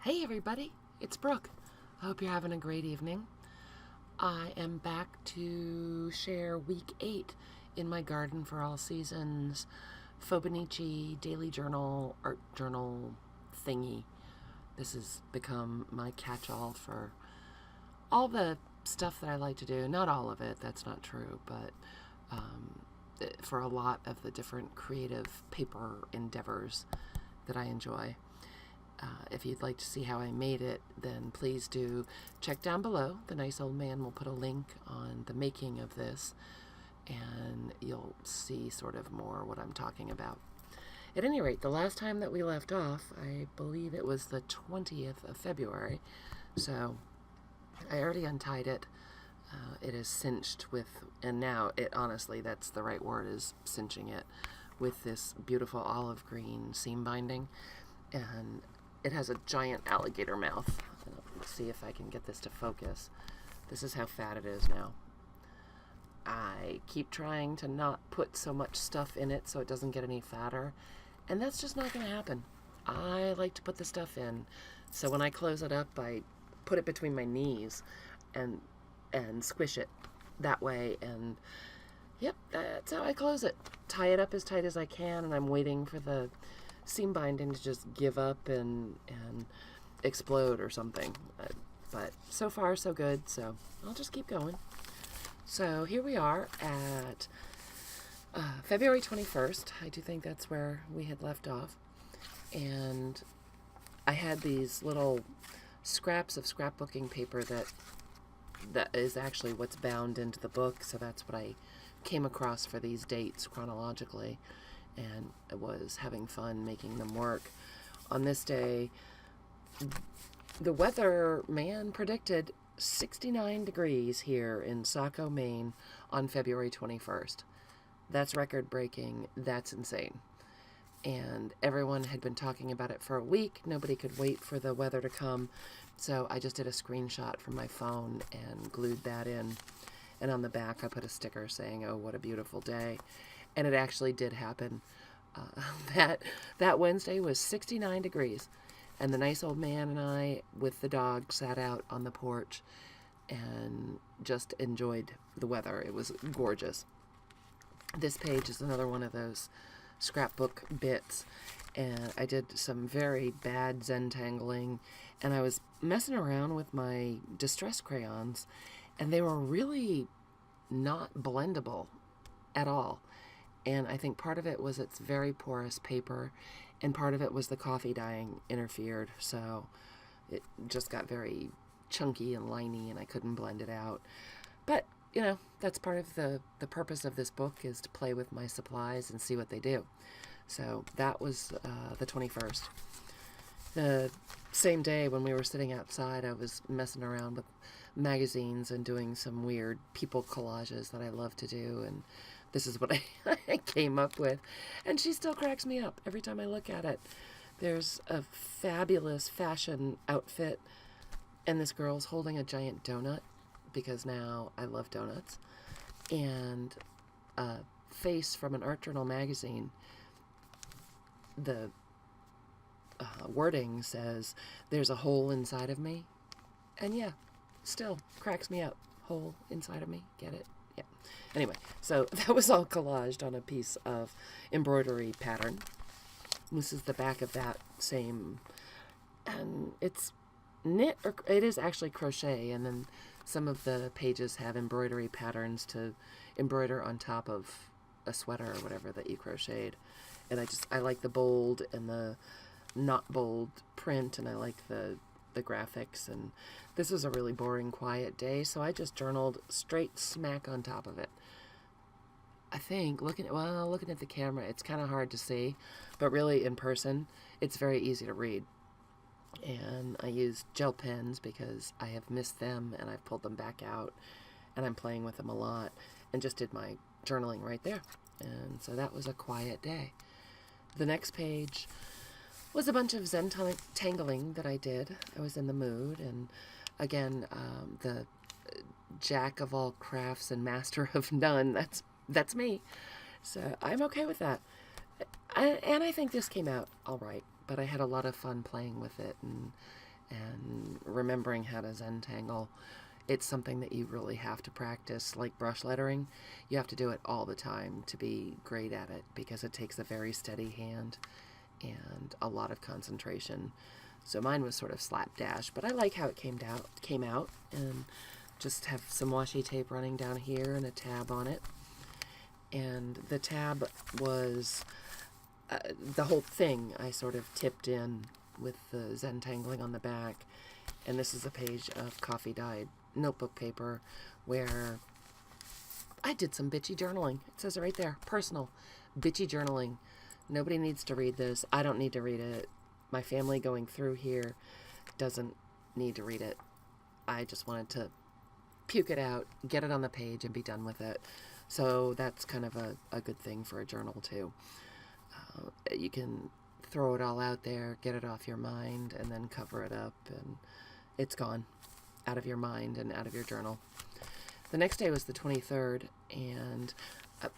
Hey everybody, it's Brooke. I hope you're having a great evening. I am back to share week 8 in my Garden for All Seasons Fauxbonochi daily journal, art journal thingy. This has become my catch-all for all the stuff that I like to do. Not all of it, that's not true, but for a lot of the different creative paper endeavors that I enjoy. If you'd like to see how I made it, then please do check down below. The nice old man will put a link on the making of this, and you'll see sort of more what I'm talking about. At any rate, the last time that we left off, I believe it was the 20th of February, so I already untied it. It is cinched with, and now it honestly, that's the right word, is cinching it with this beautiful olive green seam binding, and it has a giant alligator mouth. Let's see if I can get this to focus. This is how fat it is now. I keep trying to not put so much stuff in it so it doesn't get any fatter, and that's just not going to happen. I like to put the stuff in, so when I close it up, I put it between my knees and squish it that way, and yep, that's how I close it. Tie it up as tight as I can, and I'm waiting for the seam binding to just give up and explode or something. But so far so good, so I'll just keep going. So here we are at February 21st. I do think that's where we had left off. And I had these little scraps of scrapbooking paper that is actually what's bound into the book, so that's what I came across for these dates chronologically, and I was having fun making them work. On this day, the weather man predicted 69 degrees here in Saco, Maine on February 21st. That's record-breaking. That's insane. And everyone had been talking about it for a week. Nobody could wait for the weather to come, so I just did a screenshot from my phone and glued that in. And on the back, I put a sticker saying, "Oh, what a beautiful day." And it actually did happen. That Wednesday was 69 degrees. And the nice old man and I, with the dog, sat out on the porch and just enjoyed the weather. It was gorgeous. This page is another one of those scrapbook bits. And I did some very bad Zentangling. And I was messing around with my distress crayons. And they were really not blendable at all. And I think part of it was it's very porous paper, and part of it was the coffee dyeing interfered, so it just got very chunky and liney, and I couldn't blend it out. But, you know, that's part of the purpose of this book, is to play with my supplies and see what they do. So that was the 21st. The same day when we were sitting outside, I was messing around with magazines and doing some weird people collages that I love to do, and this is what I came up with. And she still cracks me up every time I look at it. There's a fabulous fashion outfit, and this girl's holding a giant donut, because now I love donuts, and a face from an art journal magazine. The wording says, "There's a hole inside of me." And yeah, still cracks me up. Hole inside of me. Get it? Yeah. Anyway, so that was all collaged on a piece of embroidery pattern. This is the back of that same, and it's knit, or it is actually crochet, and then some of the pages have embroidery patterns to embroider on top of a sweater or whatever that you crocheted. And I like the bold and the not bold print, and I like the graphics. And this was a really boring, quiet day, so I just journaled straight smack on top of it. I think looking at the camera, it's kind of hard to see, but really in person, it's very easy to read. And I used gel pens because I have missed them, and I've pulled them back out, and I'm playing with them a lot, and just did my journaling right there. And so that was a quiet day. The next page was a bunch of Zentangling that I did. I was in the mood, and again, the jack of all crafts and master of none, that's me. So I'm okay with that. And I think this came out all right, but I had a lot of fun playing with it, and and remembering how to Zentangle. It's something that you really have to practice, like brush lettering. You have to do it all the time to be great at it because it takes a very steady hand and a lot of concentration. So mine was sort of slapdash, but I like how it came out, and just have some washi tape running down here and a tab on it. And the tab was the whole thing I sort of tipped in with the Zentangling on the back. And this is a page of coffee dyed notebook paper where I did some bitchy journaling. It says it right there, personal bitchy journaling. Nobody needs to read this. I don't need to read it. My family going through here doesn't need to read it. I just wanted to puke it out, get it on the page, and be done with it. So that's kind of a good thing for a journal too. You can throw it all out there, get it off your mind, and then cover it up, and it's gone out of your mind and out of your journal. The next day was the 23rd, and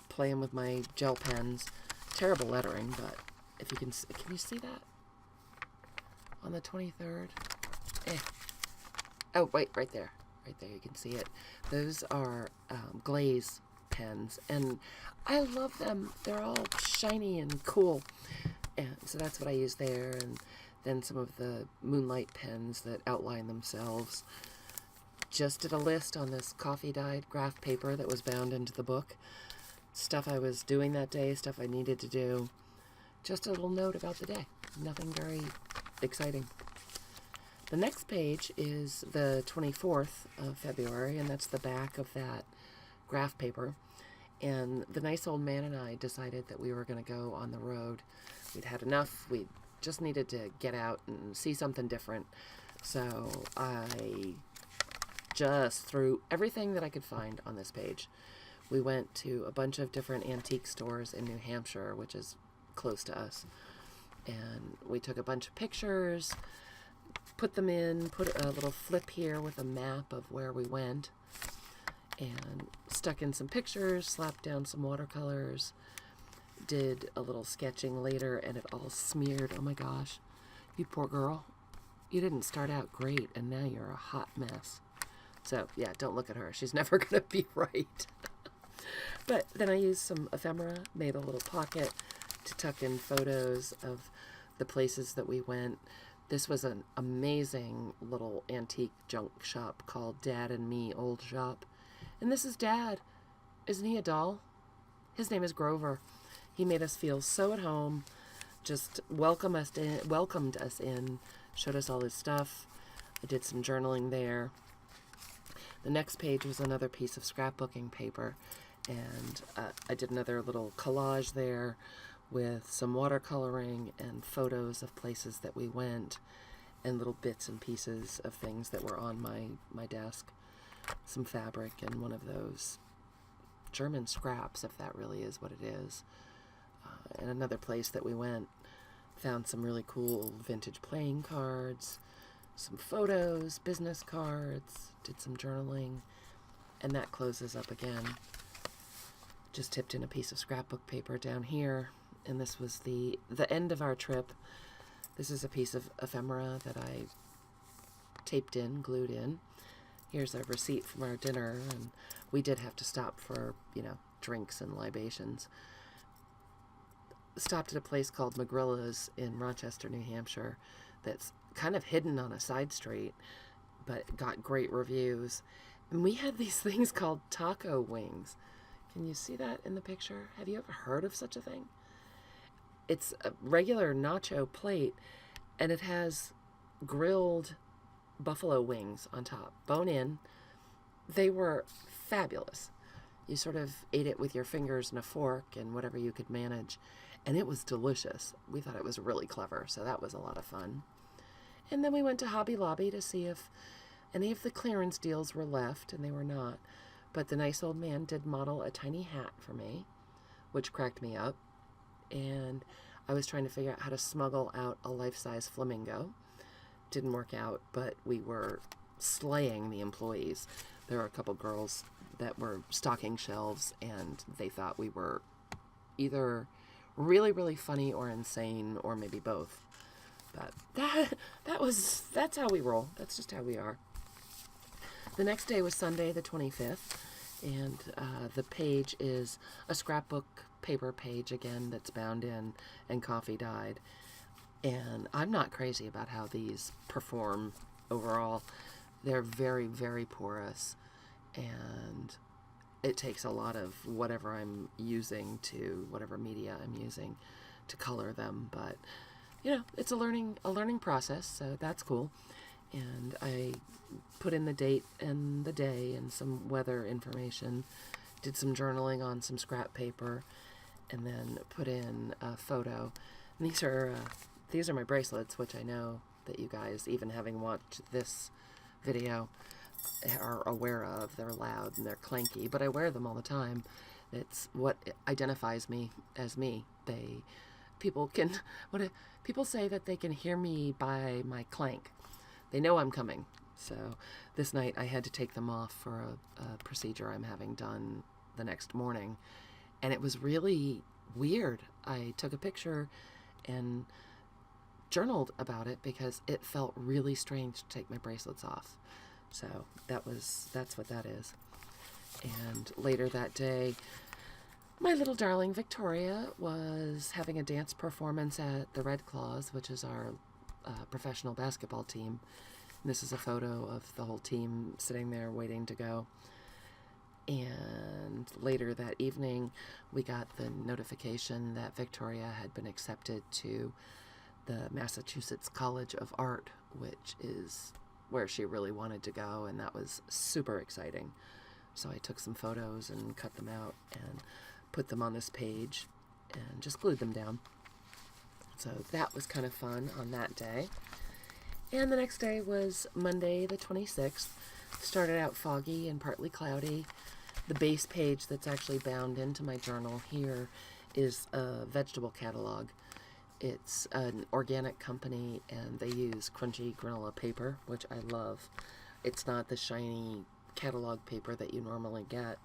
playing with my gel pens. Terrible lettering, but if you can you see that? On the 23rd? Oh, wait, right there. Right there, you can see it. Those are glaze pens, and I love them. They're all shiny and cool. And so that's what I use there, and then some of the Moonlight pens that outline themselves. Just did a list on this coffee-dyed graph paper that was bound into the book. Stuff I was doing that day, stuff I needed to do. Just a little note about the day. Nothing very exciting. The next page is the 24th of February, and that's the back of that graph paper. And the nice old man and I decided that we were going to go on the road. We'd had enough. We just needed to get out and see something different. So I just threw everything that I could find on this page. We went to a bunch of different antique stores in New Hampshire, which is close to us. And we took a bunch of pictures, put them in, put a little flip here with a map of where we went, and stuck in some pictures, slapped down some watercolors, did a little sketching later, and it all smeared. Oh my gosh, you poor girl. You didn't start out great, and now you're a hot mess. So, yeah, don't look at her. She's never going to be right. But then I used some ephemera, made a little pocket to tuck in photos of the places that we went. This was an amazing little antique junk shop called Dad and Me Old Shop. And this is Dad. Isn't he a doll? His name is Grover. He made us feel so at home, just welcomed us in, showed us all his stuff. I did some journaling there. The next page was another piece of scrapbooking paper, and I did another little collage there with some watercoloring and photos of places that we went and little bits and pieces of things that were on my desk. Some fabric and one of those German scraps, if that really is what it is. And another place that we went, found some really cool vintage playing cards, some photos, business cards, did some journaling, and that closes up again. Just tipped in a piece of scrapbook paper down here, and this was the end of our trip. This is a piece of ephemera that I taped in, glued in. Here's a receipt from our dinner, and we did have to stop for, drinks and libations. Stopped at a place called Magrilla's in Rochester, New Hampshire, that's kind of hidden on a side street, but got great reviews. And we had these things called taco wings. Can you see that in the picture? Have you ever heard of such a thing? It's a regular nacho plate, and it has grilled buffalo wings on top, bone in. They were fabulous. You sort of ate it with your fingers and a fork and whatever you could manage, and it was delicious. We thought it was really clever, so that was a lot of fun. And then we went to Hobby Lobby to see if any of the clearance deals were left, and they were not. But the nice old man did model a tiny hat for me, which cracked me up. And I was trying to figure out how to smuggle out a life-size flamingo. Didn't work out, but we were slaying the employees. There were a couple girls that were stocking shelves, and they thought we were either really, really funny or insane, or maybe both. But that's how we roll. That's just how we are. The next day was Sunday the 25th, and the page is a scrapbook paper page again that's bound in and coffee dyed. And I'm not crazy about how these perform overall. They're very, very porous, and it takes a lot of whatever I'm using to, whatever media I'm using to color them. But, you know, it's a learning process, so that's cool. And I put in the date and the day and some weather information, did some journaling on some scrap paper, and then put in a photo. And these are my bracelets, which I know that you guys, even having watched this video, are aware of. They're loud and they're clanky, but I wear them all the time. It's what identifies me as me. People say that they can hear me by my clank. They know I'm coming. So this night I had to take them off for a procedure I'm having done the next morning, and it was really weird. I took a picture and journaled about it because it felt really strange to take my bracelets off. So that's what that is. And later that day, my little darling Victoria was having a dance performance at the Red Claws, which is our professional basketball team. And this is a photo of the whole team sitting there waiting to go. And later that evening, we got the notification that Victoria had been accepted to the Massachusetts College of Art, which is where she really wanted to go, and that was super exciting. So I took some photos and cut them out and put them on this page and just glued them down. So that was kind of fun on that day. And the next day was Monday the 26th. Started out foggy and partly cloudy. The base page that's actually bound into my journal here is a vegetable catalog. It's an organic company, and they use crunchy granola paper, which I love. It's not the shiny catalog paper that you normally get.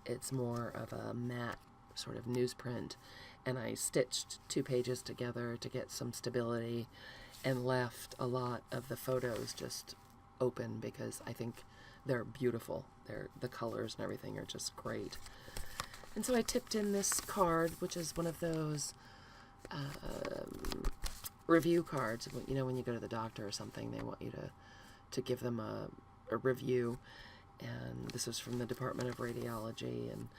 It's more of a matte sort of newsprint, and I stitched 2 pages together to get some stability and left a lot of the photos just open because I think they're beautiful. The colors and everything are just great. And so I tipped in this card, which is one of those review cards. You know, when you go to the doctor or something, they want you to give them a review. And this was from the Department of Radiology, and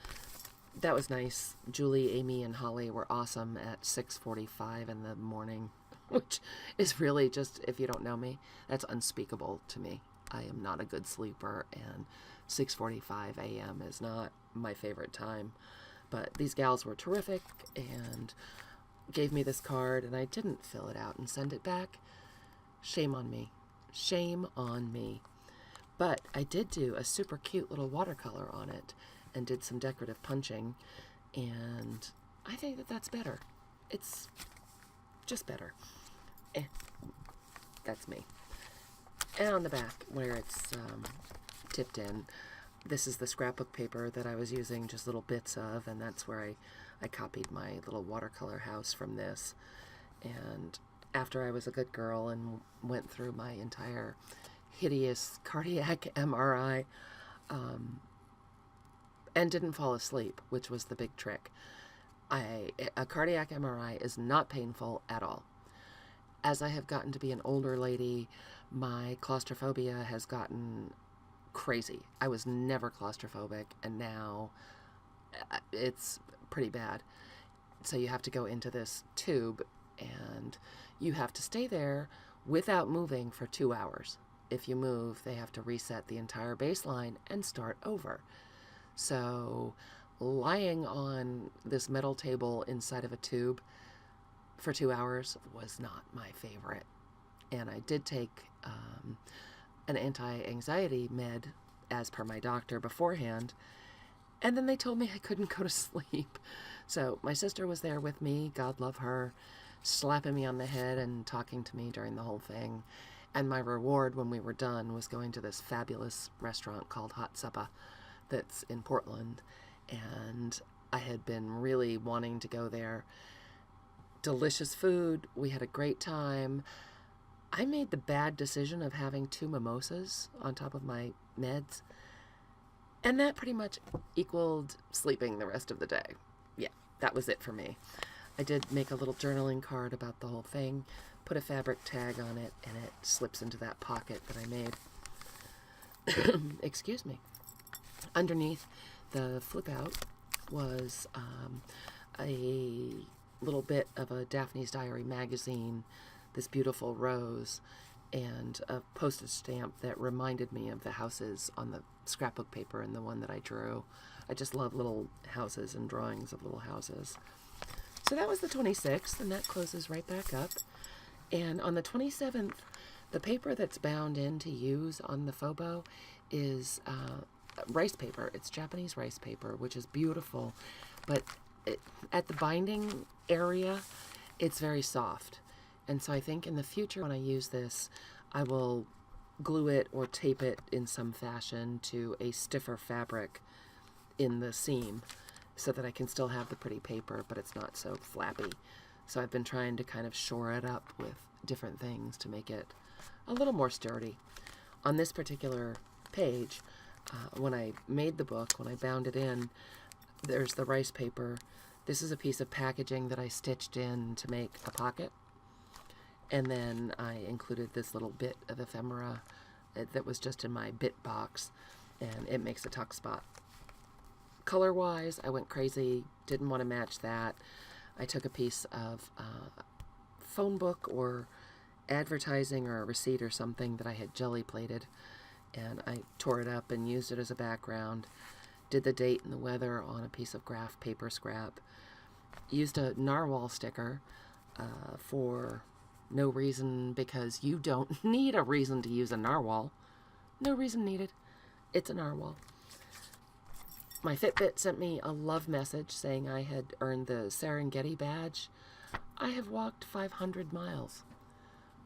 that was nice. Julie, Amy, and Holly were awesome at 6:45 in the morning, which is really just, if you don't know me, that's unspeakable to me. I am not a good sleeper, and 6:45 a.m. is not my favorite time. But these gals were terrific and gave me this card, and I didn't fill it out and send it back. Shame on me. Shame on me. But I did do a super cute little watercolor on it and did some decorative punching, and I think that that's better. It's just better. That's me. And on the back, where it's tipped in, this is the scrapbook paper that I was using just little bits of, and that's where I copied my little watercolor house from this. And after I was a good girl and went through my entire hideous cardiac MRI, and didn't fall asleep, which was the big trick. A cardiac MRI is not painful at all. As I have gotten to be an older lady, my claustrophobia has gotten crazy. I was never claustrophobic, and now it's pretty bad. So you have to go into this tube, and you have to stay there without moving for 2 hours. If you move, they have to reset the entire baseline and start over. So lying on this metal table inside of a tube for 2 hours was not my favorite. And I did take an anti-anxiety med as per my doctor beforehand, and then they told me I couldn't go to sleep. So my sister was there with me, God love her, slapping me on the head and talking to me during the whole thing. And my reward when we were done was going to this fabulous restaurant called Hot Suppa that's in Portland. And I had been really wanting to go there delicious food. We had a great time. I made the bad decision of having 2 mimosas on top of my meds, and that pretty much equaled sleeping the rest of the day. Yeah, that was it for me. I did make a little journaling card about the whole thing, put a fabric tag on it, and it slips into that pocket that I made. Excuse me. Underneath the flip out was a little bit of a Daphne's Diary magazine, this beautiful rose, and a postage stamp that reminded me of the houses on the scrapbook paper and the one that I drew. I just love little houses and drawings of little houses. So that was the 26th, and that closes right back up. And on the 27th, the paper that's bound in to use on the Fauxbo is rice paper. It's Japanese rice paper, which is beautiful, but at the binding area, it's very soft. And so I think in the future when I use this, I will glue it or tape it in some fashion to a stiffer fabric in the seam so that I can still have the pretty paper, but it's not so flappy. So I've been trying to kind of shore it up with different things to make it a little more sturdy. On this particular page, when I made the book, when I bound it in, there's the rice paper. This is a piece of packaging that I stitched in to make a pocket. And then I included this little bit of ephemera that was just in my bit box, and it makes a tuck spot. Color-wise, I went crazy, didn't want to match that. I took a piece of phone book or advertising or a receipt or something that I had jelly plated, and I tore it up and used it as a background. Did the date and the weather on a piece of graph paper scrap. Used a narwhal sticker for no reason, because you don't need a reason to use a narwhal. No reason needed. It's a narwhal. My Fitbit sent me a love message saying I had earned the Serengeti badge. I have walked 500 miles.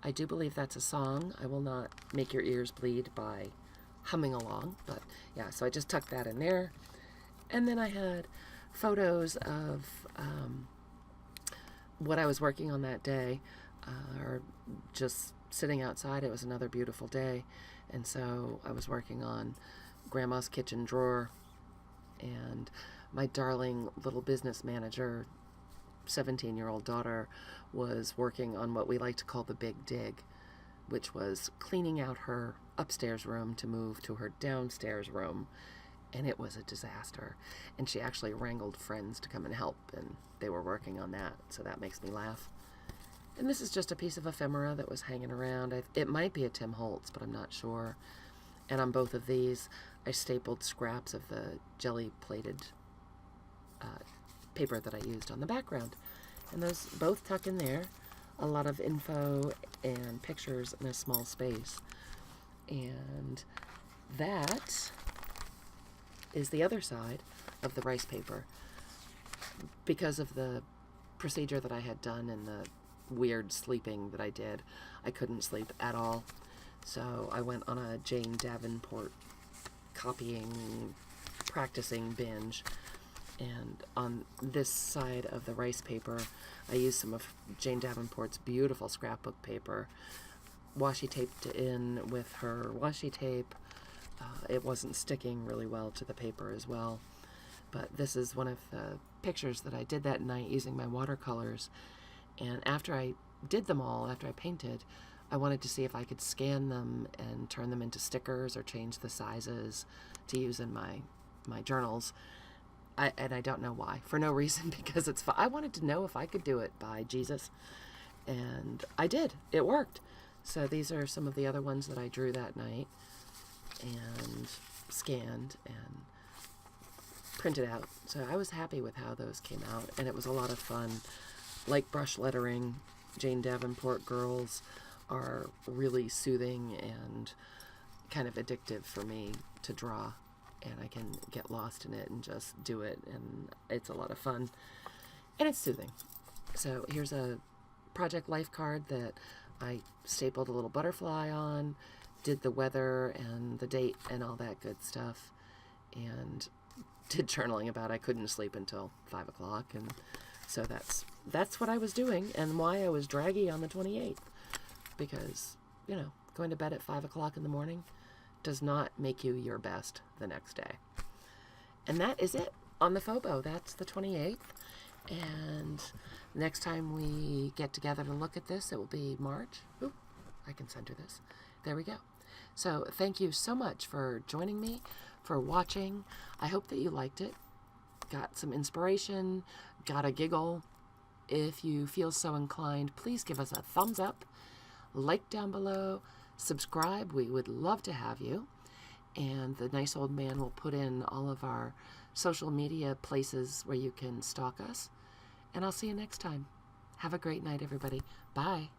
I do believe that's a song. I will not make your ears bleed by humming along, but yeah, so I just tucked that in there. And then I had photos of what I was working on that day, or just sitting outside. It was another beautiful day, and so I was working on Grandma's kitchen drawer, and my darling little business manager, 17-year-old daughter, was working on what we like to call the big dig, which was cleaning out her upstairs room to move to her downstairs room, and it was a disaster. And she actually wrangled friends to come and help, and they were working on that, so that makes me laugh. And this is just a piece of ephemera that was hanging around. It might be a Tim Holtz, but I'm not sure. And on both of these, I stapled scraps of the jelly-plated paper that I used on the background. And those both tuck in there. A lot of info and pictures in a small space. And that is the other side of the rice paper. Because of the procedure that I had done and the weird sleeping that I did, I couldn't sleep at all. So I went on a Jane Davenport copying, practicing binge. And on this side of the rice paper, I used some of Jane Davenport's beautiful scrapbook paper. Washi taped it in with her washi tape. It wasn't sticking really well to the paper as well. But this is one of the pictures that I did that night using my watercolors. And after I did them all, after I painted, I wanted to see if I could scan them and turn them into stickers or change the sizes to use in my journals. And I don't know why. For no reason, because it's fun. I wanted to know if I could do it by Jesus. And I did. It worked. So these are some of the other ones that I drew that night and scanned and printed out. So I was happy with how those came out, and it was a lot of fun. Like brush lettering, Jane Davenport girls are really soothing and kind of addictive for me to draw, and I can get lost in it and just do it, and it's a lot of fun, and it's soothing. So here's a project life card that I stapled a little butterfly on, did the weather and the date and all that good stuff, and did journaling about I couldn't sleep until 5 o'clock, and So that's what I was doing and why I was draggy on the 28th. Because, going to bed at 5 o'clock in the morning does not make you your best the next day. And that is it on the Phobo. That's the 28th. And next time we get together to look at this, it will be March. Ooh, I can center this. There we go. So thank you so much for joining me, for watching. I hope that you liked it. Got some inspiration, got a giggle. If you feel so inclined, please give us a thumbs up, like down below, subscribe. We would love to have you. And the nice old man will put in all of our social media places where you can stalk us. And I'll see you next time. Have a great night, everybody. Bye.